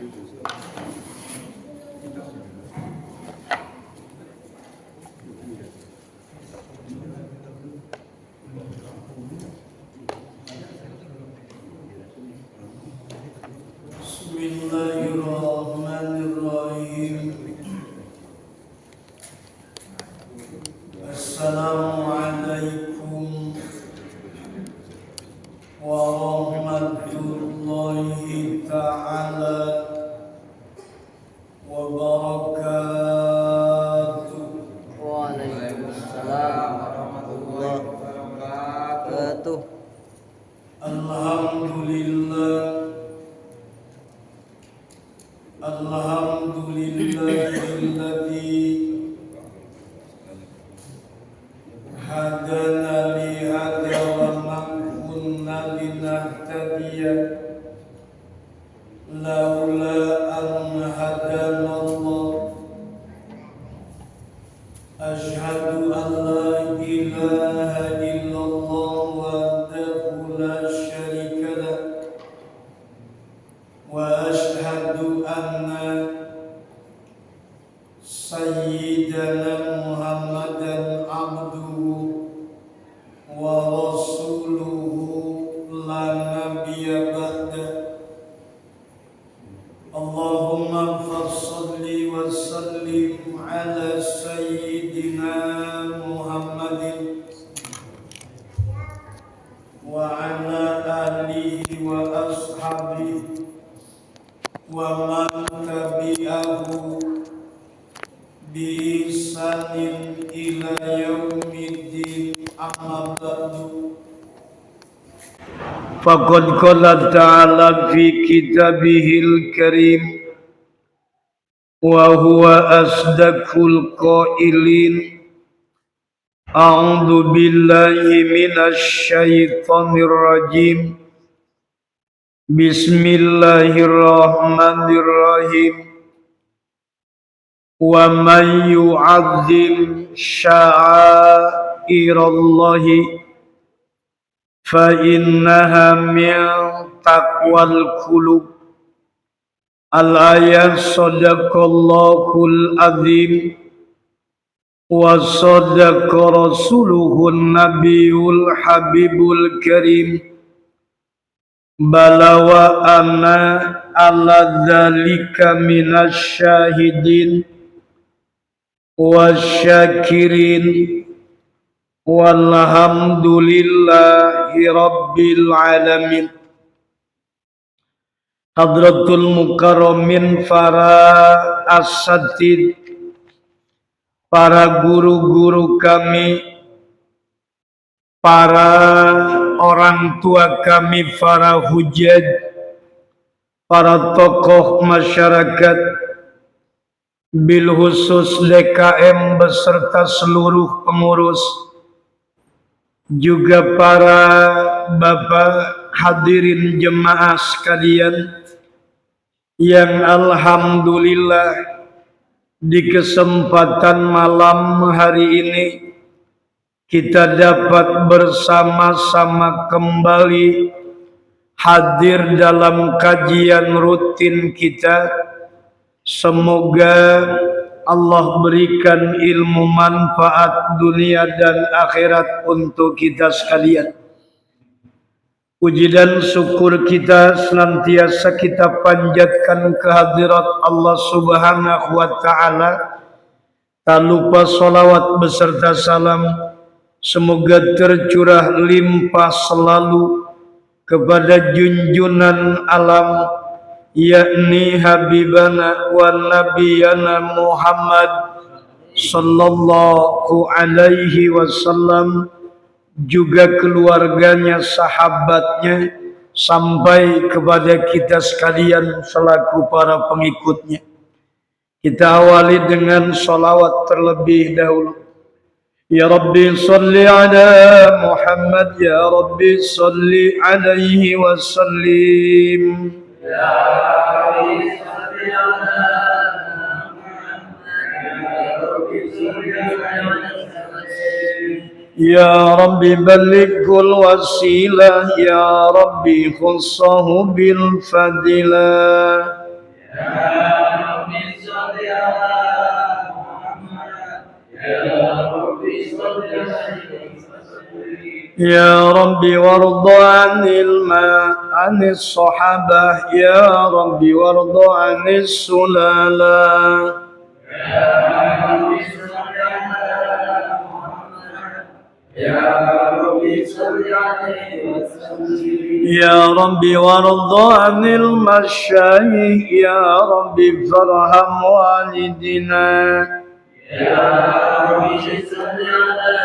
Bismillahirrahmanirrahim. Assalamualaikum warahmatullahi ta'ala wabarakatuh. Waalaikumsalam warahmatullahi wabarakatuh. Alhamdulillahilladzi hadana li hadza wa ma kunna linahtadiya laula an hadana Allah. Asyhadu an la ilaha illallah wahdahu la syarika lah wa asyhadu anna sayyidana Muhammadan abduhu wa rasuluhu la nabiyya ba'da. Allahumma fassalli wa sallim ala sayyidina Muhammadin wa ala alihi wa ashabihi wa man tabi'ahu bi ihsanin ila yaumiddin, amma ba'du. Faqad qala ta'ala fi kitabihil karim wa huwa asdaqul qailin. A'udzu billahi minasy syaithanir rajim. Bismillahirrahmanirrahim. Wa man yu'azzim sya'airallahi fa innaha min taqwal qulub. Al-ayat. Sadaqallahul azim wa sadaqa rasuluhun nabiyul habibul karim. Bala wa ana ala dzalika minasyahidin wasyakirin walhamdulillahi rabbil alamin. Hadratul mukarramin, para asatid, para guru-guru kami, para orang tua kami, para hujjaj, para tokoh masyarakat, bil khusus DKM beserta seluruh pengurus, juga para bapak hadirin jemaah sekalian yang alhamdulillah di kesempatan malam hari ini kita dapat bersama-sama kembali hadir dalam kajian rutin kita. Semoga Allah berikan ilmu manfaat dunia dan akhirat untuk kita sekalian. Puji dan syukur kita senantiasa kita panjatkan kehadirat Allah Subhanahu wa ta'ala. Tak lupa salawat beserta salam semoga tercurah limpah selalu kepada junjunan alam, yakni Habibana wa Nabiyana Muhammad sallallahu alaihi wasallam, juga keluarganya, sahabatnya, sampai kepada kita sekalian selaku para pengikutnya. Kita awali dengan salawat terlebih dahulu. Ya Rabbi salli ala Muhammad, Ya Rabbi salli alaihi wa sallim. Ya Rabbi salli ala Muhammad, Ya Rabbi salli alaihi wa sallim. Ya Rabbi balighul wasilah, Ya Rabbi khussahu bil fadilah. Ya يا ربي وارض عن الصحابة يا ربي وارض عن السلالة يا ربي وارض عن المشايخ يا ربي فارحم والدنا يا ربي صل على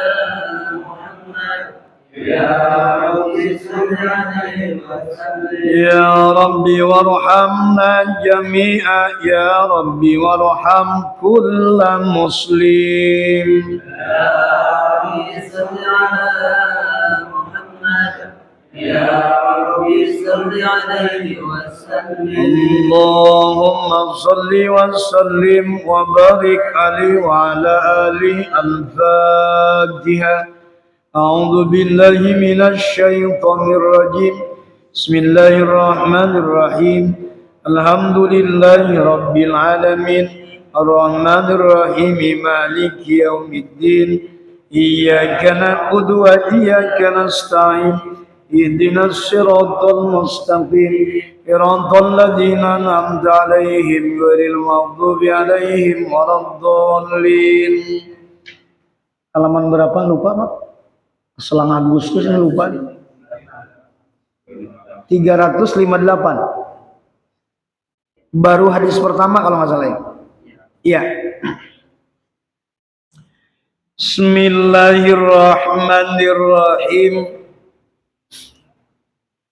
محمد يا ربي صل عليه وسلم يا ربي وارحمنا جميعا يا ربي وارحم كل مسلم يا ربي صل على محمد يا ربي صل عليه وسلم اللهم صل وسلم وبارك عليه وعلى آله الفاتحة أعوذ بالله من الشيطان الرجيم بسم الله الرحمن الرحيم الحمد لله رب العالمين الرحمن الرحيم مالك يوم الدين إياك نعبد وإياك نستعين اهدنا الصراط المستقيم صراط الذين أنعمت عليهم غير المغضوب عليهم ولا الضالين. Halaman berapa lupa Pak? Selang Agustus ini lupa nih. 358. Baru hadis pertama kalau nggak salah ya. Iya. Bismillahirrahmanirrahim.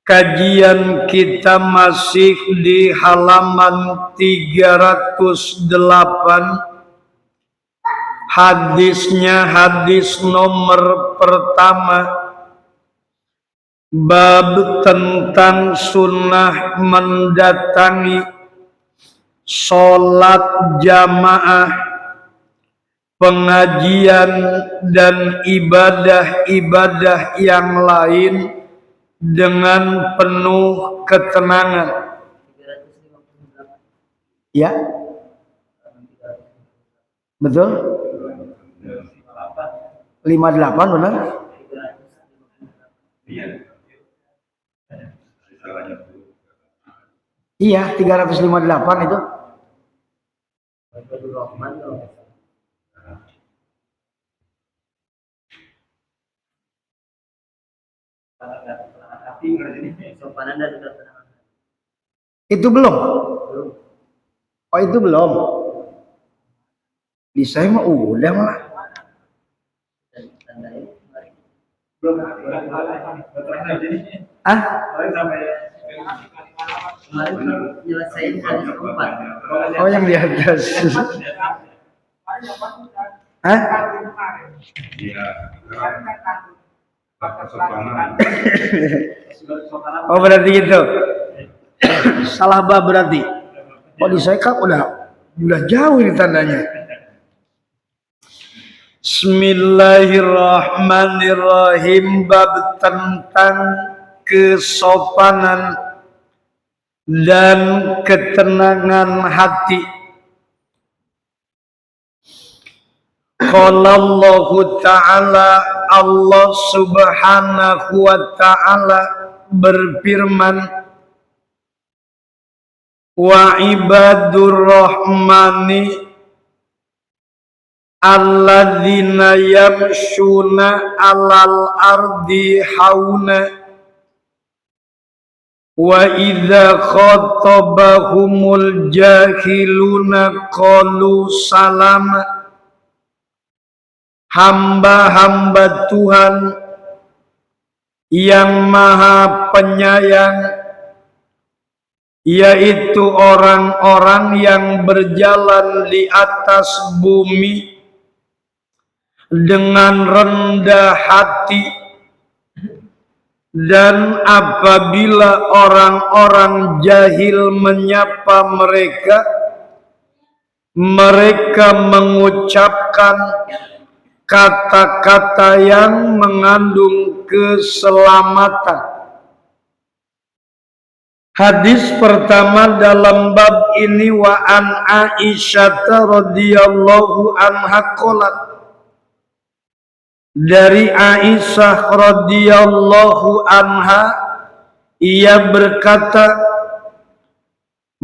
Kajian kita masih di halaman 308. Hadisnya hadis nomor pertama, bab tentang sunnah mendatangi sholat jamaah, pengajian dan ibadah-ibadah yang lain dengan penuh ketenangan. Ya, betul. 58 benar? Iya, 358 itu. Itu belum? Oh, itu belum. Di saya mah udah malah. Oh, yang di atas. Oh, berarti gitu. Salah bab berarti. Oh, di saya kan udah jauh ini tandanya. Bismillahirrahmanirrahim. Bab tentang kesopanan dan ketenangan hati. Qala Allah Ta'ala, Allah Subhanahu wa Ta'ala berfirman, wa ibadur rahmani alladzina yamshuna alal ardi hauna wa idza khatabahumul jahiluna qalu salama. Hamba-hamba Tuhan yang Maha Penyayang, yaitu orang-orang yang berjalan di atas bumi dengan rendah hati, dan apabila orang-orang jahil menyapa mereka, mereka mengucapkan kata-kata yang mengandung keselamatan. Hadis pertama dalam bab ini, wa an Aisyah radhiyallahu anha qalat, Dari Aisyah radhiyallahu anha, ia berkata,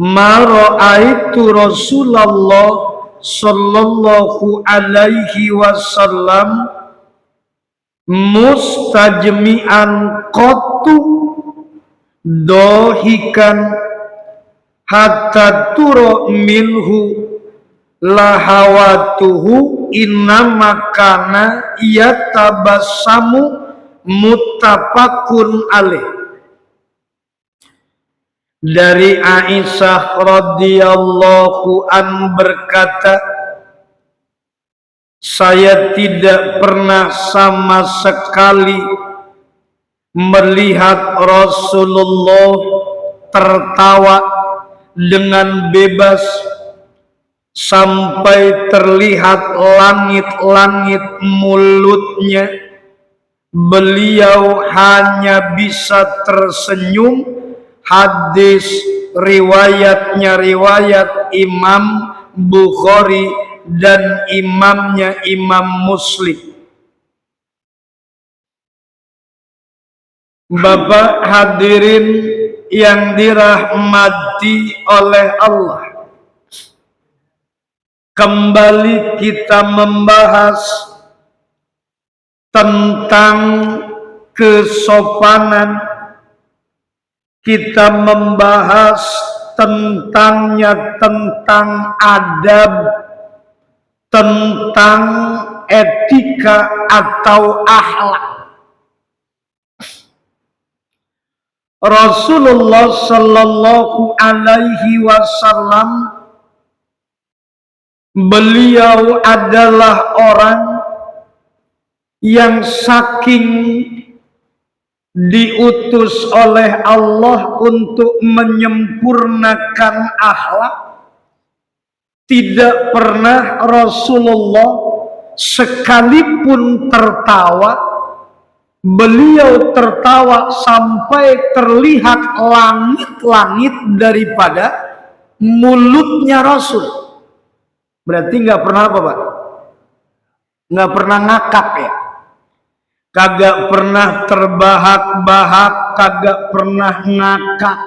ma ra'aitu Rasulullah sallallahu alaihi wasallam mustajmi'an qattu dohikan hatta turo minhu lahawatuhu innama kana yatabassamu muttafaqun alaih. Dari Aisyah radhiyallahu an berkata, saya tidak pernah sama sekali melihat Rasulullah tertawa dengan bebas sampai terlihat langit-langit mulutnya. Beliau hanya bisa tersenyum. Hadis riwayatnya riwayat Imam Bukhari dan imamnya Imam Muslim. Bapak hadirin yang dirahmati oleh Allah, kembali kita membahas tentang kesopanan. Kita membahas tentang adab, tentang etika atau akhlak. Rasulullah sallallahu alaihi wasallam, beliau adalah orang yang saking diutus oleh Allah untuk menyempurnakan akhlak, tidak pernah Rasulullah sekalipun tertawa, beliau tertawa sampai terlihat langit-langit daripada mulutnya Rasul. Berarti nggak pernah apa Pak? Nggak pernah ngakak ya? Kagak pernah terbahak-bahak, kagak pernah ngakak.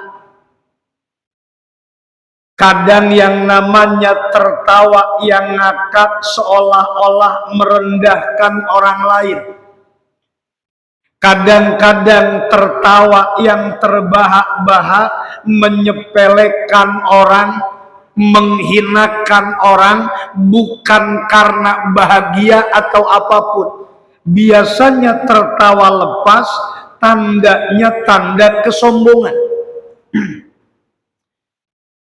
Kadang yang namanya tertawa yang ngakak seolah-olah merendahkan orang lain. Kadang-kadang tertawa yang terbahak-bahak menyepelekan orang, menghinakan orang, bukan karena bahagia atau apapun. Biasanya tertawa lepas, tandanya tanda kesombongan.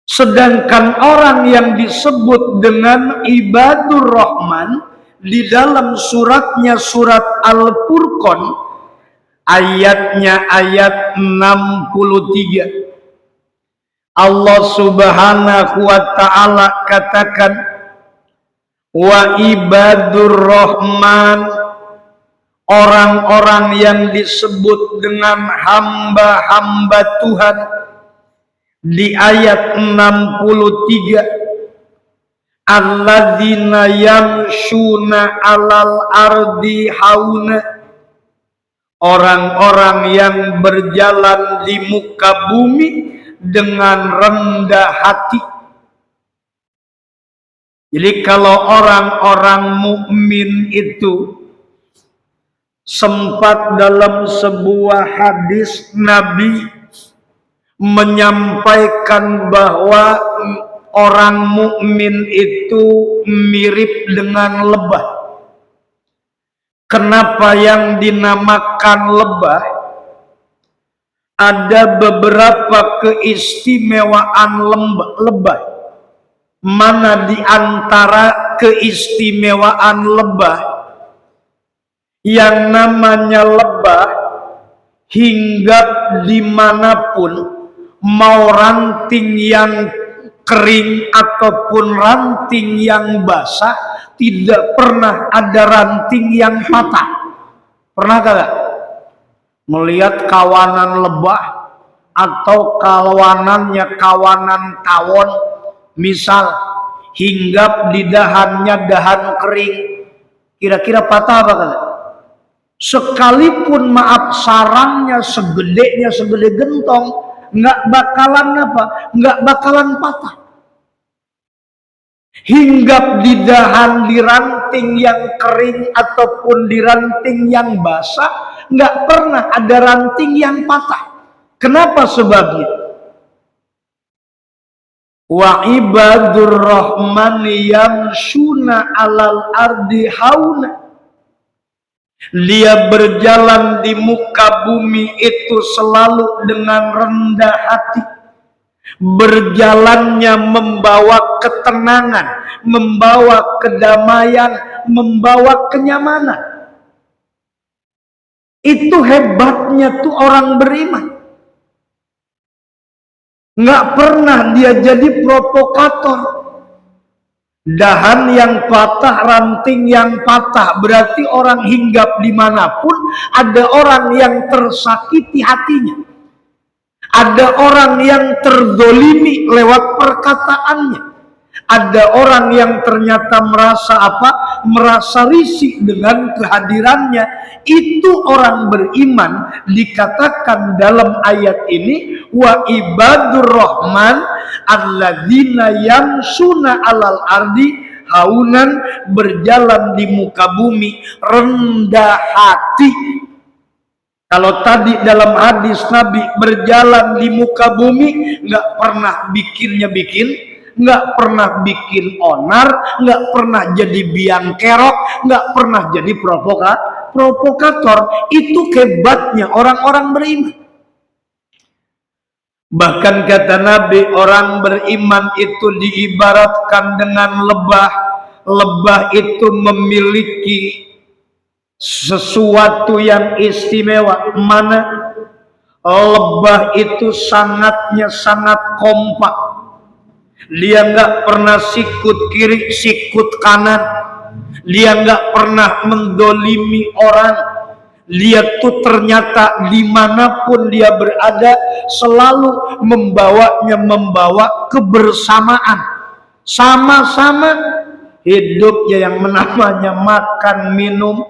Sedangkan orang yang disebut dengan ibadur rahman di dalam suratnya surat Al-Furqan, ayatnya ayat 63, Allah subhanahu wa ta'ala katakan, wa ibadur rahman, orang-orang yang disebut dengan hamba-hamba Tuhan di ayat 63, alladzina yamshuna alal ardi hauna, orang-orang yang berjalan di muka bumi dengan rendah hati. Jadi kalau orang-orang mukmin itu, sempat dalam sebuah hadis Nabi menyampaikan bahwa orang mukmin itu mirip dengan lebah. Kenapa yang dinamakan lebah? Ada beberapa keistimewaan lebah. Mana di antara keistimewaan lebah? Yang namanya lebah hinggap dimanapun, mau ranting yang kering ataupun ranting yang basah, tidak pernah ada ranting yang patah. Pernah kagak melihat kawanan lebah atau kawanannya kawanan tawon, misal hinggap di dahannya dahan kering, kira-kira patah apa kagak? sekalipun maaf sarangnya segede gentong, nggak bakalan apa? Nggak bakalan patah. Hinggap di dahan, di ranting yang kering ataupun di ranting yang basah, nggak pernah ada ranting yang patah. Kenapa sebabnya? Wa ibadur rahmani yamshuna alal ardi hauna. Dia berjalan di muka bumi itu selalu dengan rendah hati. Berjalannya membawa ketenangan, membawa kedamaian, membawa kenyamanan. Itu hebatnya tuh orang beriman. Nggak pernah dia jadi provokator. Dahan yang patah, ranting yang patah, berarti orang hinggap dimanapun ada orang yang tersakiti hatinya, ada orang yang terdolimi lewat perkataannya, ada orang yang ternyata merasa risih dengan kehadirannya. Itu orang beriman. Dikatakan dalam ayat ini, wa ibadur rahman alladzina yamsuna alal ardi haunan, berjalan di muka bumi rendah hati. Kalau tadi dalam hadis Nabi berjalan di muka bumi, nggak pernah nggak pernah bikin onar, nggak pernah jadi biang kerok, nggak pernah jadi provokator. Itu hebatnya orang-orang beriman. Bahkan kata Nabi, orang beriman itu diibaratkan dengan lebah. Lebah itu memiliki sesuatu yang istimewa. Mana? Lebah itu sangat kompak. Dia nggak pernah sikut kiri, sikut kanan. Dia nggak pernah mendolimi orang. Dia tuh ternyata dimanapun dia berada selalu membawa kebersamaan. Sama-sama hidupnya yang namanya makan minum.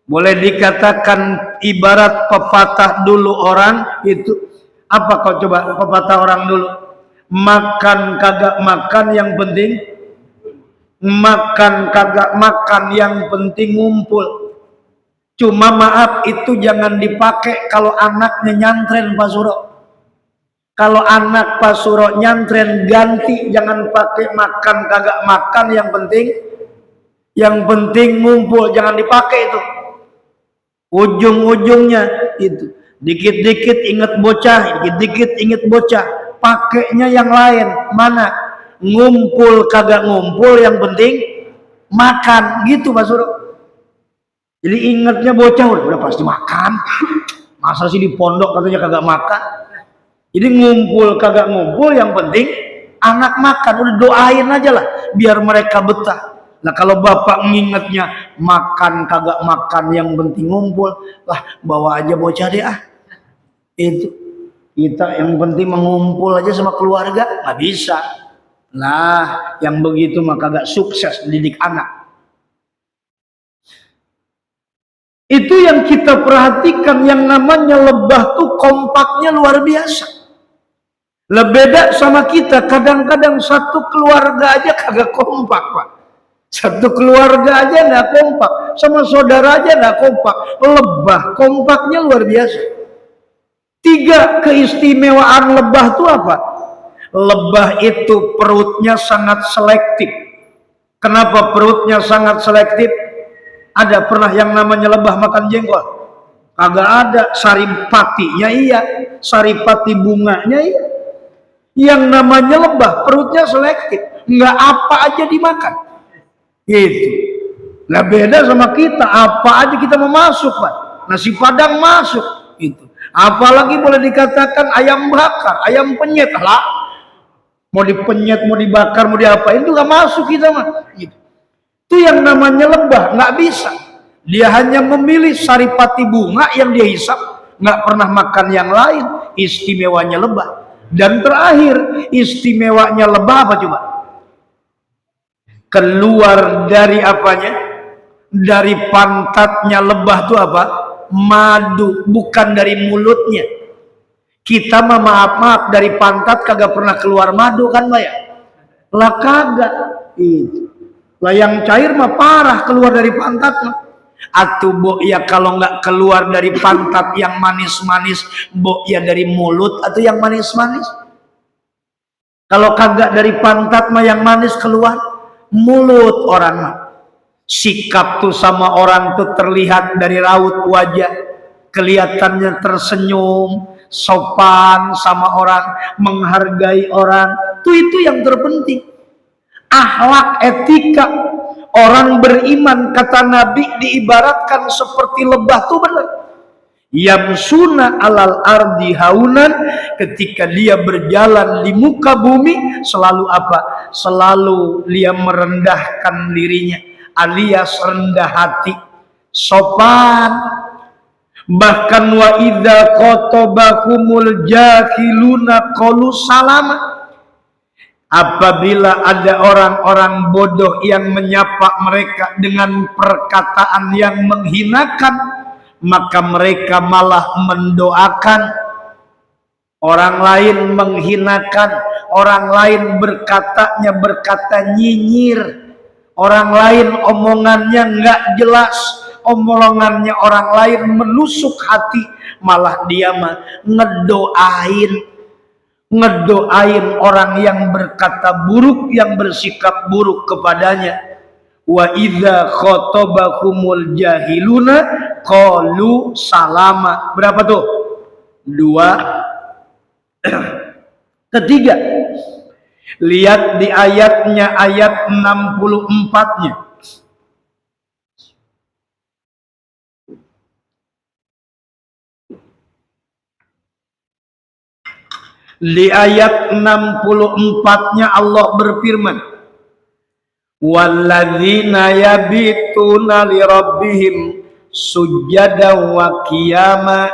Boleh dikatakan ibarat pepatah dulu orang itu. Apa kau coba pepatah orang dulu? Makan kagak makan yang penting makan kagak makan yang penting ngumpul. Cuma maaf itu jangan dipakai kalau anaknya nyantren Pak Suro. Kalau anak Pak Suro nyantren ganti, jangan pakai makan kagak makan yang penting ngumpul, jangan dipakai itu. Ujung-ujungnya itu dikit-dikit inget bocah, dikit-dikit inget bocah. Pakainya yang lain. Mana? Ngumpul kagak ngumpul yang penting makan, gitu Pak Suro. Jadi ingatnya bocah udah pasti makan. Masa sih di pondok katanya kagak makan. Jadi ngumpul kagak ngumpul yang penting anak makan. Udah doain aja lah biar mereka betah. Nah kalau bapak ngingetnya makan kagak makan yang penting ngumpul, lah bawa aja bocah deh ah. Itu kita yang penting mengumpul aja sama keluarga, nggak bisa. Nah, yang begitu maka gak sukses didik anak. Itu yang kita perhatikan, yang namanya lebah tuh kompaknya luar biasa. Beda sama kita, kadang-kadang satu keluarga aja kagak kompak, Pak. Satu keluarga aja nggak kompak, sama saudara aja nggak kompak. Lebah kompaknya luar biasa. 3 keistimewaan lebah itu apa? Lebah itu perutnya sangat selektif. Kenapa perutnya sangat selektif? Ada pernah yang namanya lebah makan jengkol? Kagak ada. Saripatinya iya, saripati bunganya iya. Yang namanya lebah perutnya selektif, nggak apa aja dimakan. Gitu. Nah beda sama kita, apa aja kita mau masuk, Pak. Nasi Padang masuk, gitu. Apalagi boleh dikatakan ayam bakar, ayam penyet lah. Mau dipenyet, mau dibakar, mau diapain itu gak masuk kita mah. Gitu. Itu yang namanya lebah, nggak bisa. Dia hanya memilih saripati bunga yang dia hisap, nggak pernah makan yang lain. Istimewanya lebah. Dan terakhir, istimewanya lebah apa coba? Keluar dari apanya? dari pantatnya lebah itu apa? Madu, bukan dari mulutnya. Kita mah maaf dari pantat kagak pernah keluar madu kan, Mbak ya? Lah kagak. Itu. Lah yang cair mah parah keluar dari pantat mah. Atuh Bo ya kalau nggak keluar dari pantat yang manis-manis, Bo ya dari mulut atau yang manis-manis. Kalau kagak dari pantat mah yang manis keluar mulut orang mah. Sikap tuh sama orang tuh terlihat dari raut wajah, kelihatannya tersenyum, sopan sama orang, menghargai orang. Tuh itu yang terpenting. Akhlak, etika. Orang beriman kata Nabi diibaratkan seperti lebah tuh benar. Yamsuna alal ardi haunan, ketika dia berjalan di muka bumi selalu apa? Selalu dia merendahkan dirinya, alias rendah hati, sopan. Bahkan wa idza qatabakumul jahiluna qalu salama. Apabila ada orang-orang bodoh yang menyapa mereka dengan perkataan yang menghinakan, maka mereka malah mendoakan. Orang lain menghinakan, orang lain berkata nyinyir, orang lain omongannya nggak jelas, omongannya orang lain menusuk hati, malah dia mah ngedoain orang yang berkata buruk, yang bersikap buruk kepadanya. Wa idza khotabahumul jahiluna qalu salama. Berapa tuh? 2. Ketiga, lihat di ayatnya, ayat 64-nya. Di ayat 64-nya Allah berfirman, walladzina yabituna lirabbihim sujjadan wa qiyama,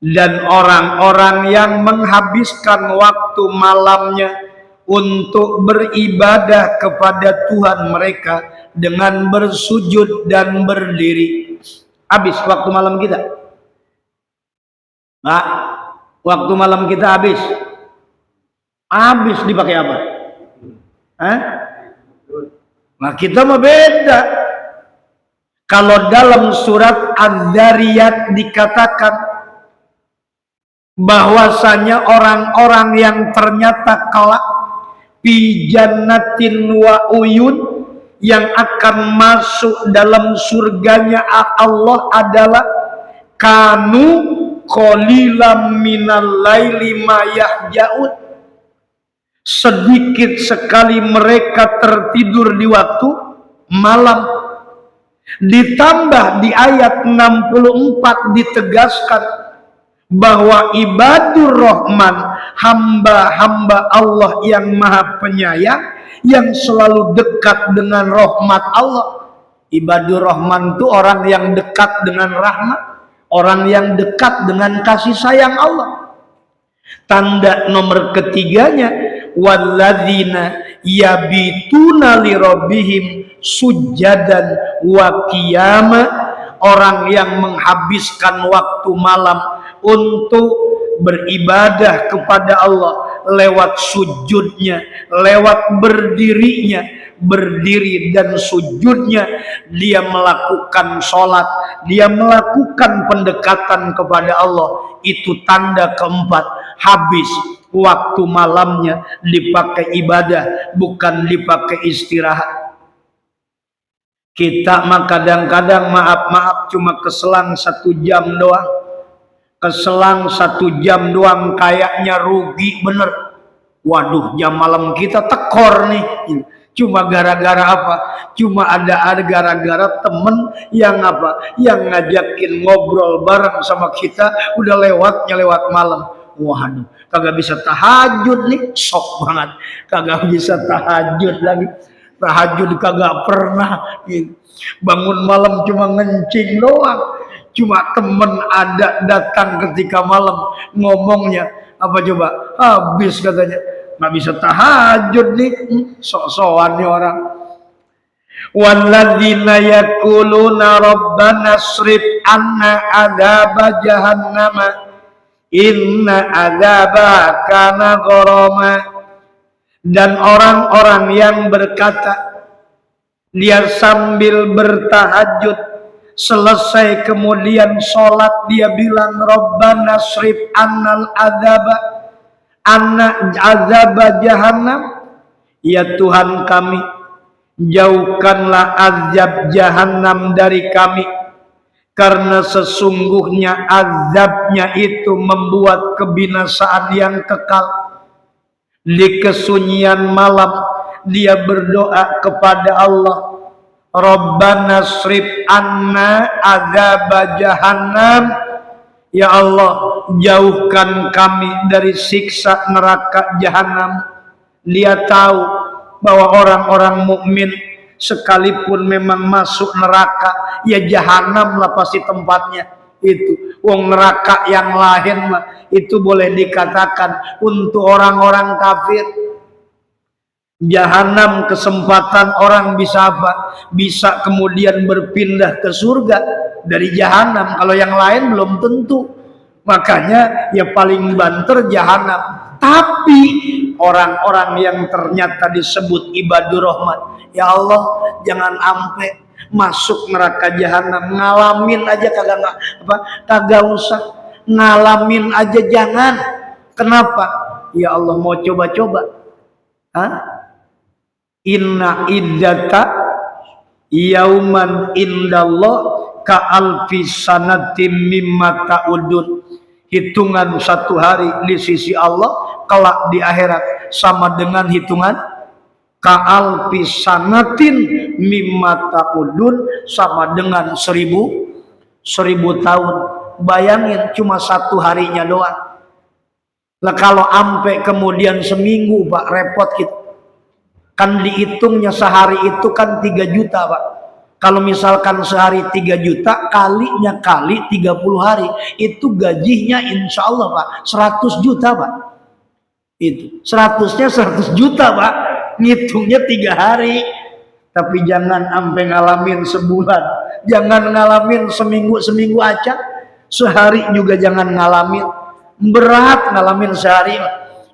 dan orang-orang yang menghabiskan waktu malamnya untuk beribadah kepada Tuhan mereka dengan bersujud dan berdiri. Habis waktu malam kita. Nah, waktu malam kita habis dipakai apa? Nah kita mah beda. Kalau dalam surat Az-Zariyat dikatakan bahwasanya orang-orang yang ternyata kelak fi jannatin wa uyun, yang akan masuk dalam surganya Allah adalah kanu qalilam minal laili ma yahjaun, sedikit sekali mereka tertidur di waktu malam. Ditambah di ayat 64 ditegaskan bahwa ibadur rahman, hamba-hamba Allah yang maha penyayang, yang selalu dekat dengan rahmat Allah. Ibadur rahman itu orang yang dekat dengan rahmat, orang yang dekat dengan kasih sayang Allah. Tanda nomor ketiganya, walladzina yabituna lirabbihim sujjadan wa qiyama, orang yang menghabiskan waktu malam untuk beribadah kepada Allah lewat sujudnya, lewat berdiri dan sujudnya, dia melakukan sholat, dia melakukan pendekatan kepada Allah. Itu tanda keempat, habis waktu malamnya dipakai ibadah, bukan dipakai istirahat. Kita mah kadang-kadang maaf cuma keselang 1 jam doang, keselang 1 jam doang kayaknya rugi bener. Waduh, jam malam kita tekor nih. Cuma gara-gara apa? Cuma ada gara-gara temen yang apa? Yang ngajakin ngobrol bareng sama kita, udah lewat malam. Waduh, kagak bisa tahajud nih, sok banget. Kagak bisa tahajud lagi. Tahajud kagak pernah. Bangun malam cuma ngencing doang. Cuma temen ada datang ketika malam, ngomongnya apa coba? Habis katanya. Nggak bisa tahajud nih, sok-sokan nih orang. walladzina yaquluna rabbana srif anna adzaba jahannama inna adzabaha kana gharama. Dan orang-orang yang berkata, dia sambil bertahajud, selesai kemudian sholat, dia bilang rabbana srif annal adzaba anna adzaba jahannam, ya Tuhan kami, jauhkanlah azab jahannam dari kami, karena sesungguhnya azabnya itu membuat kebinasaan yang kekal. Di kesunyian malam dia berdoa kepada Allah, Rabbana srif anna adzaba jahannam, ya Allah jauhkan kami dari siksa neraka jahanam. Dia tahu bahwa orang-orang mukmin sekalipun memang masuk neraka, ya jahanam lah pasti tempatnya. Itu wong neraka yang lain mah itu boleh dikatakan untuk orang-orang kafir. Jahanam kesempatan orang bisa apa? Bisa kemudian berpindah ke surga dari jahanam. Kalau yang lain belum tentu. Makanya ya paling banter jahanam. Tapi orang-orang yang ternyata disebut ibadur rahman, ya Allah jangan ampe masuk neraka jahanam. Ngalamin aja kagak usah ngalamin aja, jangan. Kenapa? Ya Allah mau coba-coba. Inna iddata yauman indallah ka alfi sanatim mimma ta'udun. Hitungan satu hari di sisi Allah kelak di akhirat sama dengan hitungan ka'al pisanatin mimma ta'udun, sama dengan 1000 tahun. Bayangin cuma satu harinya doang. Lah kalau ampe kemudian seminggu Pak, repot gitu. Kan dihitungnya sehari itu kan 3 juta Pak. Kalau misalkan sehari 3 juta kalinya kali 30 hari, itu gajinya insya Allah Pak 100 juta Pak. Itu 100-nya 100 juta Pak. Ngitungnya 3 hari. Tapi jangan sampai ngalamin sebulan, jangan ngalamin seminggu aja, sehari juga jangan ngalamin. Berat ngalamin sehari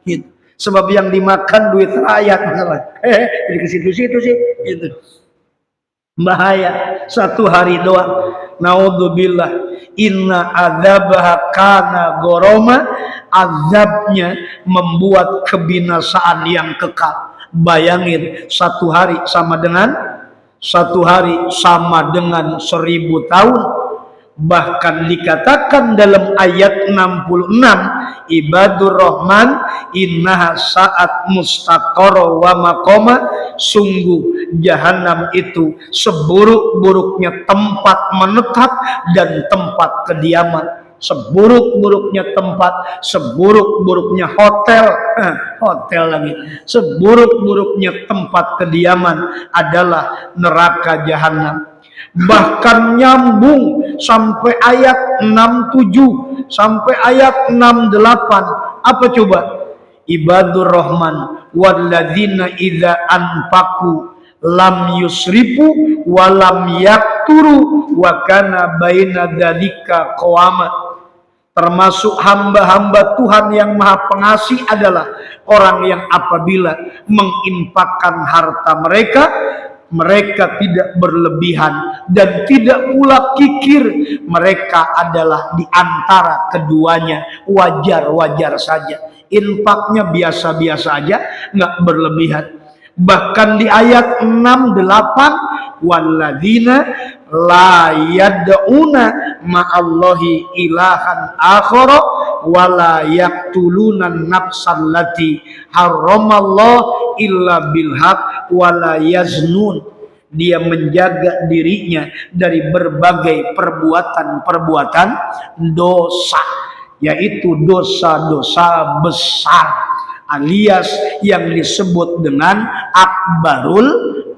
gitu. Sebab yang dimakan duit rakyat masalah. Jadi ke situ-situ sih gitu. Bahaya satu hari doang. Naudzubillah. Inna adzabaha kana gharama, azabnya membuat kebinasaan yang kekal. Bayangin satu hari sama dengan 1000 tahun. Bahkan dikatakan dalam ayat 66, ibadur rahman innaha sa'at mustaqarra wa maqama, sungguh jahanam itu seburuk-buruknya tempat menetap dan tempat kediaman. Seburuk-buruknya tempat, seburuk-buruknya hotel lagi, seburuk-buruknya tempat kediaman adalah neraka jahanam. Bahkan nyambung sampai ayat 67 sampai ayat 68. Apa coba? Ibadur rahman walladzina idza anfaqu lam yusrifu wa lam yakturu wa kana baina dzalika qawama. Termasuk hamba-hamba Tuhan yang maha pengasih adalah orang yang apabila menginfakkan harta mereka, mereka tidak berlebihan dan tidak pula kikir. Mereka adalah di antara keduanya, wajar-wajar saja. Infaknya biasa-biasa aja, nggak berlebihan. Bahkan di ayat 68, walladzina la yad'una ma'allahi ilahan akhara wa la yaqtuluna nafsallati harramallahu illa bil haqq wa la yaznun. Dia menjaga dirinya dari berbagai perbuatan-perbuatan dosa, yaitu dosa-dosa besar, alias yang disebut dengan akbarul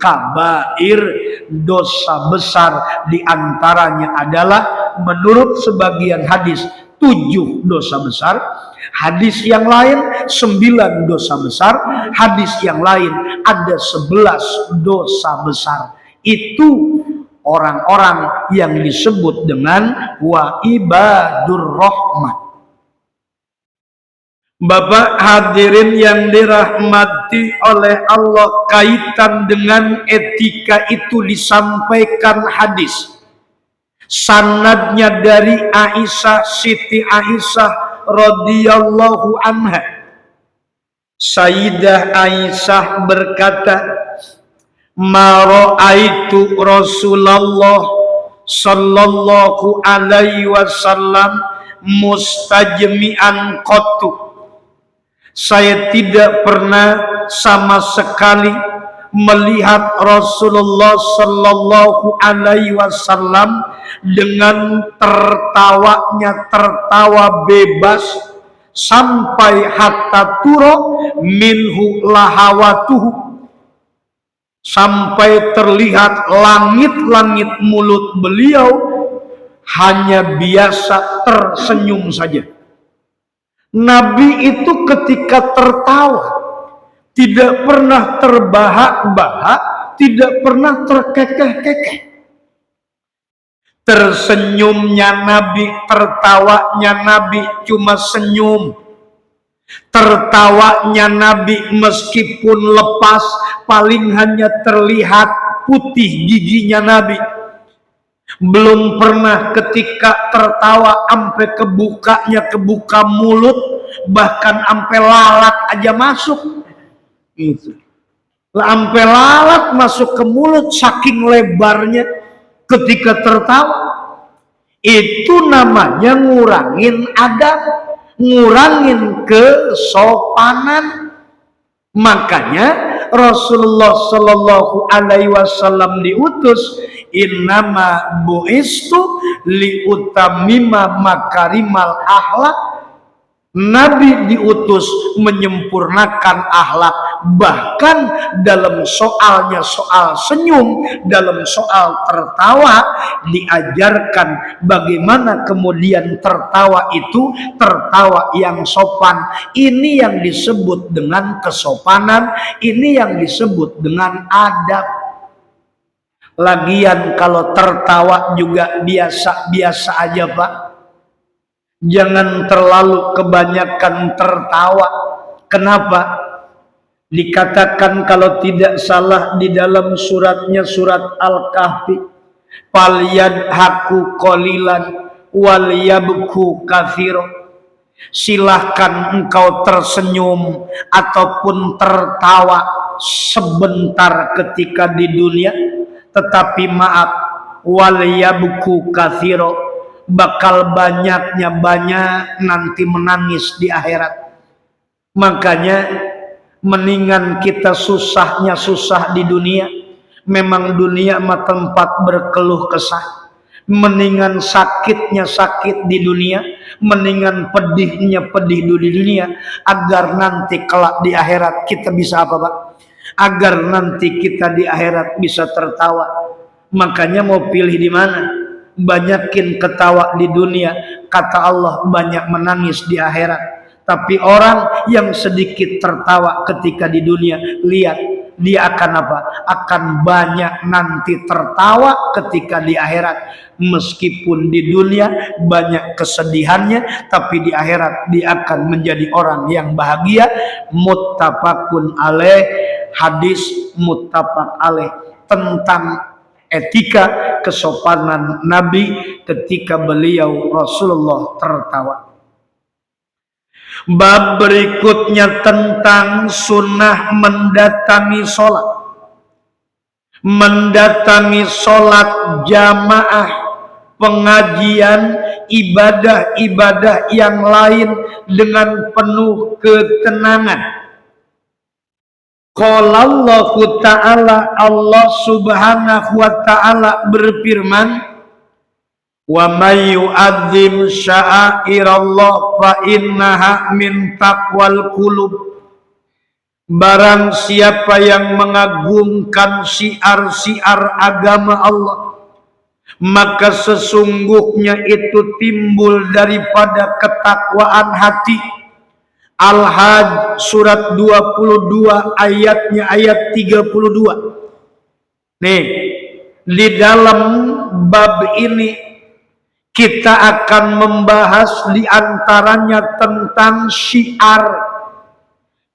kabair. Dosa besar diantaranya adalah menurut sebagian hadis 7 dosa besar, hadis yang lain 9 dosa besar, hadis yang lain ada 11 dosa besar. Itu orang-orang yang disebut dengan wa ibadur rahman. Bapak hadirin yang dirahmati oleh Allah, kaitan dengan etika itu disampaikan hadis. Sanadnya dari Aisyah, Siti Aisyah radhiyallahu anha. Sayyidah Aisyah berkata, "Ma ra'aitu Rasulullah sallallahu alaihi wasallam mustajmi'an qattu." Saya tidak pernah sama sekali melihat Rasulullah sallallahu alaihi wasallam dengan tertawanya tertawa bebas sampai hatta turo minhu lahawatuhu, sampai terlihat langit-langit mulut beliau hanya biasa tersenyum saja. Nabi itu ketika tertawa tidak pernah terbahak-bahak, tidak pernah terkekeh-kekeh. Tersenyumnya Nabi, tertawanya Nabi cuma senyum. Tertawanya Nabi meskipun lepas, paling hanya terlihat putih giginya Nabi. Belum pernah ketika tertawa sampai kebuka mulut, bahkan sampai lalat aja masuk. Itu. Sampai lalat masuk ke mulut saking lebarnya ketika tertawa. Itu namanya ngurangin adab, ngurangin kesopanan. Makanya Rasulullah sallallahu alaihi wasallam diutus, innama bu'istu liutamima makarimal akhlak. Nabi diutus menyempurnakan akhlak, bahkan dalam soalnya soal senyum, dalam soal tertawa diajarkan bagaimana kemudian tertawa itu tertawa yang sopan. Ini yang disebut dengan kesopanan, ini yang disebut dengan adab. Lagian kalau tertawa juga biasa-biasa aja, Pak. Jangan terlalu kebanyakan tertawa. Kenapa? Dikatakan kalau tidak salah di dalam suratnya, surat Al-Kahfi, "Falyadhaku qalilan wal yabku katsira." Silahkan engkau tersenyum ataupun tertawa sebentar ketika di dunia, tetapi maaf, wal yabku katsira, bakal banyak nanti menangis di akhirat. Makanya mendingan kita susah di dunia. Memang dunia mah tempat berkeluh kesah. Mendingan sakitnya sakit di dunia, mendingan pedihnya pedih di dunia, agar nanti kelak di akhirat kita bisa apa, Pak? Agar nanti kita di akhirat bisa tertawa. Makanya mau pilih di mana? Banyakin ketawa di dunia, kata Allah, banyak menangis di akhirat. Tapi orang yang sedikit tertawa ketika di dunia, lihat dia akan apa? Akan banyak nanti tertawa ketika di akhirat. Meskipun di dunia banyak kesedihannya, tapi di akhirat dia akan menjadi orang yang bahagia. Muttafaqun alaih, hadis muttafaq alaih tentang etika kesopanan Nabi ketika beliau Rasulullah tertawa. Bab berikutnya tentang sunnah mendatangi sholat. Mendatangi sholat jamaah, pengajian, ibadah-ibadah yang lain dengan penuh ketenangan. Qala Allah Ta'ala, Allah Subhanahu wa Ta'ala berfirman, "Wa may yu'azzim sya'airallah fa innaha min taqwal qulub." Barang siapa yang mengagungkan syiar-syiar agama Allah, maka sesungguhnya itu timbul daripada ketakwaan hati. Al-Hajj surat 22 ayatnya ayat 32. Nih, Di dalam bab ini kita akan membahas di antaranya tentang syiar.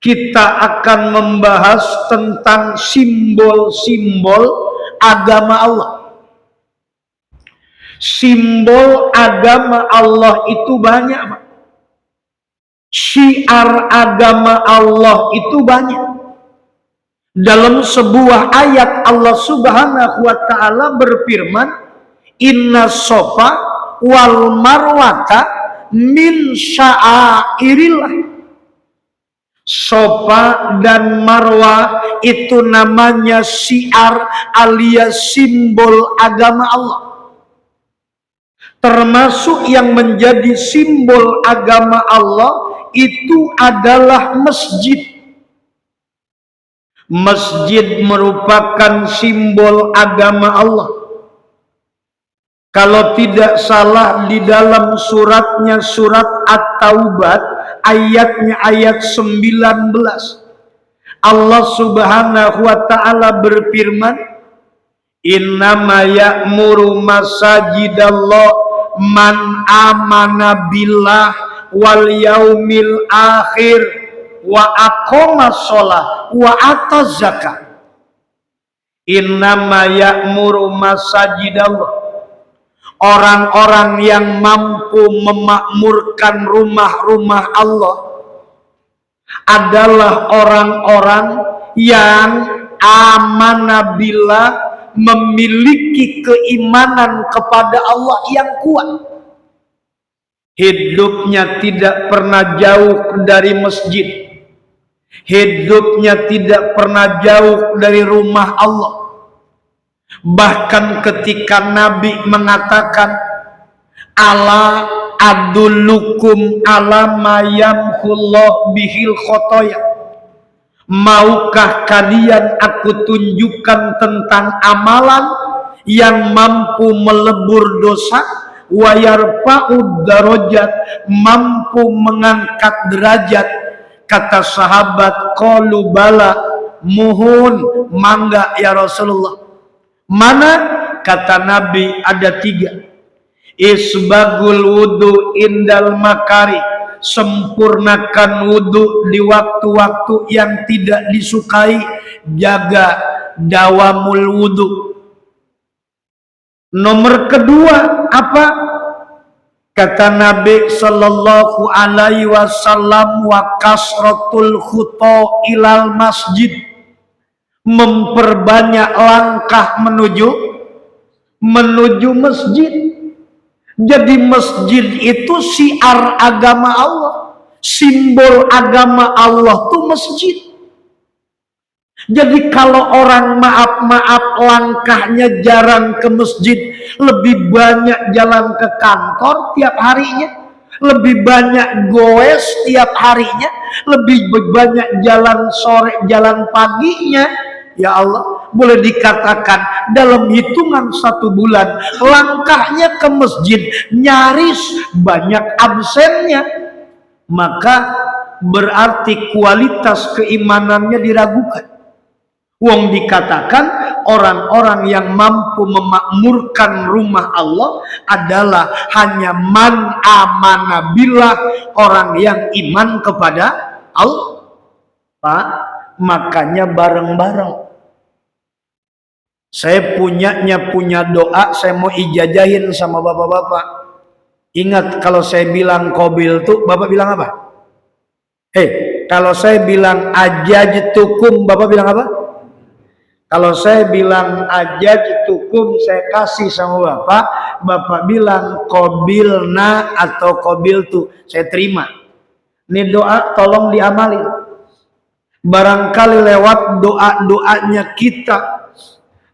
Kita akan membahas tentang simbol-simbol agama Allah. Simbol agama Allah itu banyak, Pak. Syiar agama Allah itu banyak. Dalam sebuah ayat Allah Subhanahu wa taala berfirman, "Inna sofa wal marwata min sya'airillah." Sofa dan Marwa itu namanya syiar alias simbol agama Allah. Termasuk yang menjadi simbol agama Allah itu adalah masjid. Masjid merupakan simbol agama Allah. Kalau tidak salah di dalam suratnya surat At-Taubah ayatnya ayat 19, Allah Subhanahu wa taala berfirman, "Innama ya'muru masajidallah man amana billah wal yaumil akhir wa aqamas shalah wa ataz zakat." Innama ya'muru masajidallah, orang-orang yang mampu memakmurkan rumah-rumah Allah adalah orang-orang yang amanah billah, memiliki keimanan kepada Allah yang kuat. Hidupnya tidak pernah jauh dari masjid. Hidupnya tidak pernah jauh dari rumah Allah. Bahkan ketika Nabi mengatakan, "Ala adullukum ala ma yamhullah bihil khotoya." Maukah kalian aku tunjukkan tentang amalan yang mampu melebur dosa, wa yarfa'ud darajat, mampu mengangkat derajat? Kata sahabat, qalu bala, muhun, mangga ya Rasulullah. Mana? Kata Nabi, ada 3. Isbagul wudu indal makari, sempurnakan wudu di waktu-waktu yang tidak disukai, jaga dawamul wudu. Nomor kedua apa? Kata Nabi sallallahu alaihi wasallam, wa kasratul khuta ilal masjid, memperbanyak langkah menuju masjid. Jadi masjid itu syiar agama Allah, simbol agama Allah tuh masjid. Jadi kalau orang maaf langkahnya jarang ke masjid, lebih banyak jalan ke kantor tiap harinya, lebih banyak goes tiap harinya, lebih banyak jalan sore, jalan paginya, ya Allah, boleh dikatakan dalam hitungan 1 bulan langkahnya ke masjid nyaris banyak absennya. Maka berarti kualitas keimanannya diragukan. Wong dikatakan orang-orang yang mampu memakmurkan rumah Allah adalah hanya man amana billah, orang yang iman kepada Allah. Pak, makanya bareng-bareng. Saya punya doa, saya mau ijajahin sama bapak-bapak. Ingat kalau saya bilang qabil tuh, bapak bilang apa? Kalau saya bilang ajajtukum, bapak bilang apa? Kalau saya bilang ajajtukum, saya kasih sama bapak, bapak bilang qabilna atau qabiltu, saya terima. Ini doa tolong diamalin. Barangkali lewat doa-doanya kita,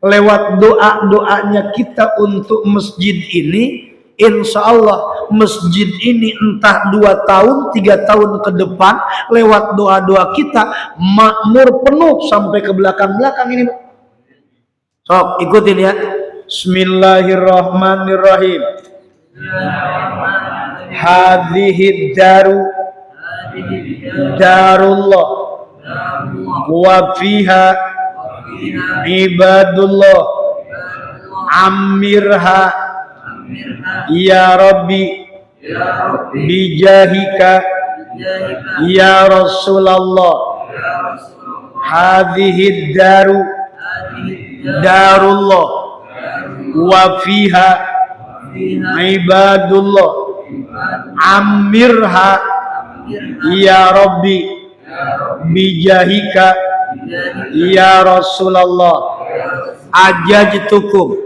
lewat doa-doanya kita untuk masjid ini, insya Allah masjid ini entah 2 tahun 3 tahun ke depan, lewat doa-doa kita makmur penuh sampai ke belakang-belakang ini. Sok ikutin ya. Bismillahirrahmanirrahim. Hadhihi daru darullah wa fiha ibadullah amirha ya Rabbi bijahika ya Rasulullah hadhihi daru darullah wa fiha ibadullah amirha ya Rabbi bijahika ya Rasulullah ajajtukum.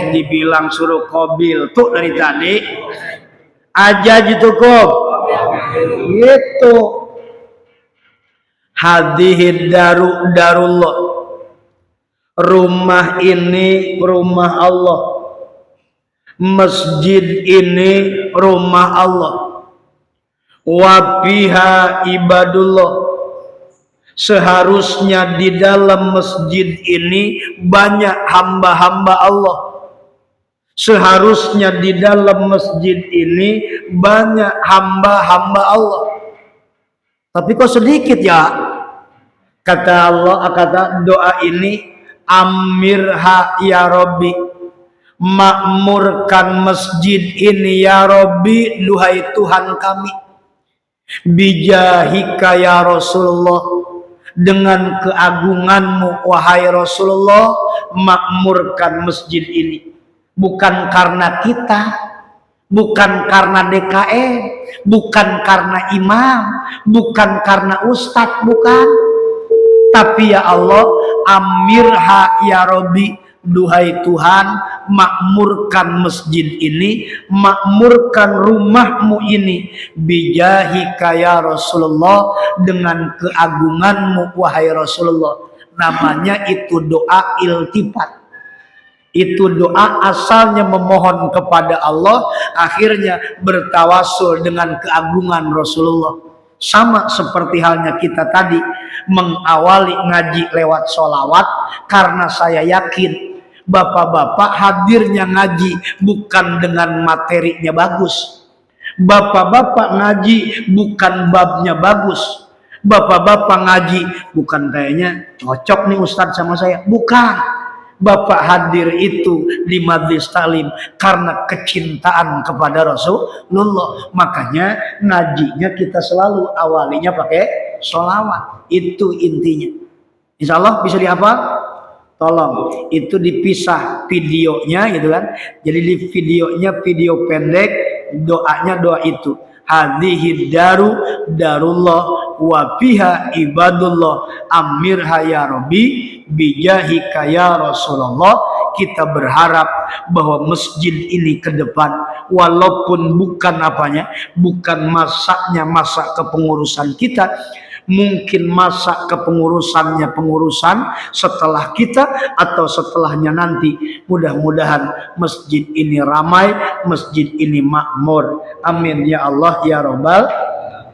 Dibilang suruh qabil tuh dari tadi ajajtukum gitu. Hadhihi darullah, rumah ini rumah Allah, masjid ini rumah Allah, wa fiha ibadullah, seharusnya di dalam masjid ini banyak hamba-hamba Allah, seharusnya di dalam masjid ini banyak hamba-hamba Allah. Tapi kok sedikit ya? Kata Allah, kata doa ini, amirha ya Rabbi, makmurkan masjid ini ya Rabbi, duhai Tuhan kami, bijahika ya Rasulullah, dengan keagunganmu wahai Rasulullah, makmurkan masjid ini. Bukan karena kita, bukan karena DKM, bukan karena imam, bukan karena ustadz, bukan. Tapi ya Allah, amirha ya Rabbi, duhai Tuhan, makmurkan masjid ini, makmurkan rumahmu ini, bijahika ya Rasulullah, dengan keagunganmu wahai Rasulullah. Namanya itu doa iltifat. Itu doa asalnya memohon kepada Allah, akhirnya bertawasul dengan keagungan Rasulullah. Sama seperti halnya kita tadi mengawali ngaji lewat sholawat, karena saya yakin bapak-bapak hadirnya ngaji bukan dengan materinya bagus, bapak-bapak ngaji bukan babnya bagus, bapak-bapak ngaji bukan kayaknya cocok nih Ustadz sama saya, bukan. Bapak hadir itu di majlis talim karena kecintaan kepada Rasulullah. Makanya ngajinya kita selalu awalinya pakai sholawat. Itu intinya. Insya Allah bisa dihafal? Tolong. Itu dipisah videonya gitu kan. Jadi di videonya video pendek, doanya doa itu. Hadhihi darullah wa fiha ibadullah amirha ya Rabbi bijahika ya Rasulullah. Kita berharap bahwa masjid ini ke depan, walaupun bukan apanya, bukan masaknya masa kepengurusan kita, mungkin masa kepengurusannya pengurusan setelah kita atau setelahnya nanti, mudah-mudahan masjid ini ramai, masjid ini makmur. Amin ya Allah ya Rabbal.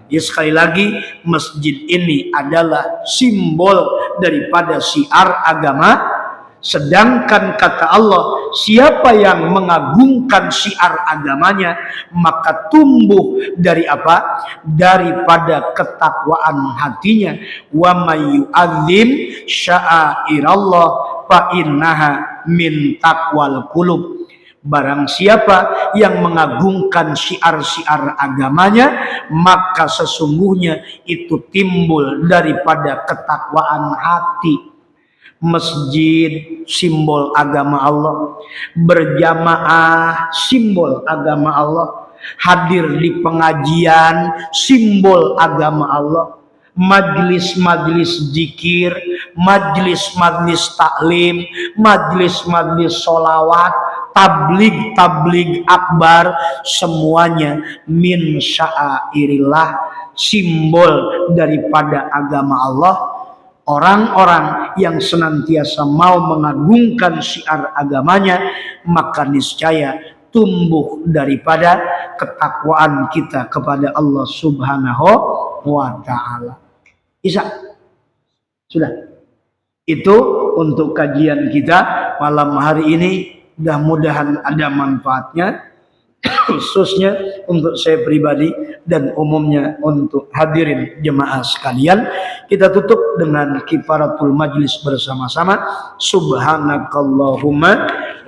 Ya, sekali lagi, masjid ini adalah simbol daripada syiar agama. Sedangkan kata Allah, siapa yang mengagungkan syiar agamanya, maka tumbuh dari apa? Daripada ketakwaan hatinya. Wa may yu'azzim sya'airallah fa innaha min taqwal qulub. Barang siapa yang mengagungkan syiar-syiar agamanya, maka sesungguhnya itu timbul daripada ketakwaan hati. Masjid simbol agama Allah, berjamaah simbol agama Allah, hadir di pengajian simbol agama Allah, majlis-majlis zikir, majlis-majlis taklim, majlis-majlis sholawat, tabligh akbar, semuanya min sya'airillah, simbol daripada agama Allah. Orang-orang yang senantiasa mau mengagungkan syiar agamanya, maka niscaya tumbuh daripada ketakwaan kita kepada Allah Subhanahu wa ta'ala. Isa, sudah. Itu untuk kajian kita malam hari ini. Mudah-mudahan ada manfaatnya. khususnya untuk saya pribadi dan umumnya untuk hadirin jemaah sekalian, kita tutup dengan kifaratul majlis bersama-sama. Subhanakallahumma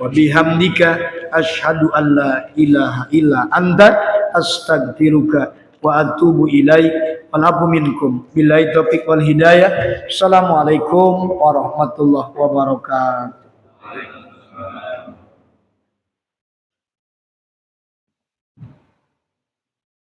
wa bihamdika asyhadu an la ilaha illa anta astaghfiruka wa atubu ilaik. Walafu minkum billahi taufiq wal hidayah. Assalamualaikum warahmatullahi wabarakatuh.